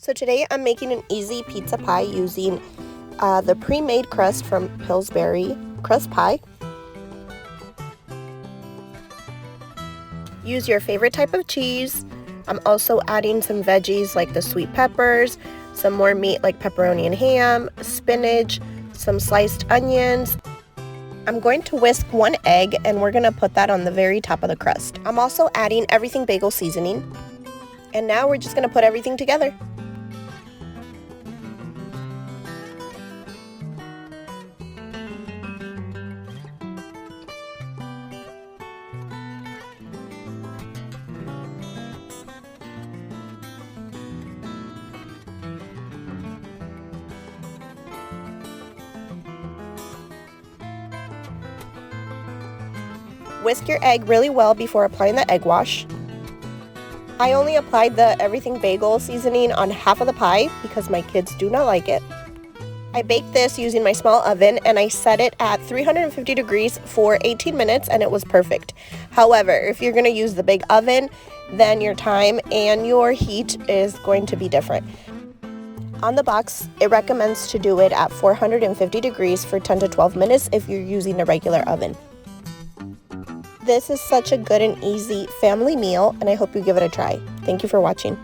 So today I'm making an easy pizza pie using the pre-made crust from Pillsbury crust pie. Use your favorite type of cheese. I'm also adding some veggies like the sweet peppers, some more meat like pepperoni and ham, spinach, some sliced onions. I'm going to whisk 1 egg and we're going to put that on the very top of the crust. I'm also adding everything bagel seasoning. And now we're just going to put everything together. Whisk your egg really well before applying the egg wash. I only applied the everything bagel seasoning on half of the pie because my kids do not like it. I baked this using my small oven and I set it at 350 degrees for 18 minutes and it was perfect. However, if you're going to use the big oven, then your time and your heat is going to be different. On the box, it recommends to do it at 450 degrees for 10 to 12 minutes if you're using a regular oven. This is such a good and easy family meal, and I hope you give it a try. Thank you for watching.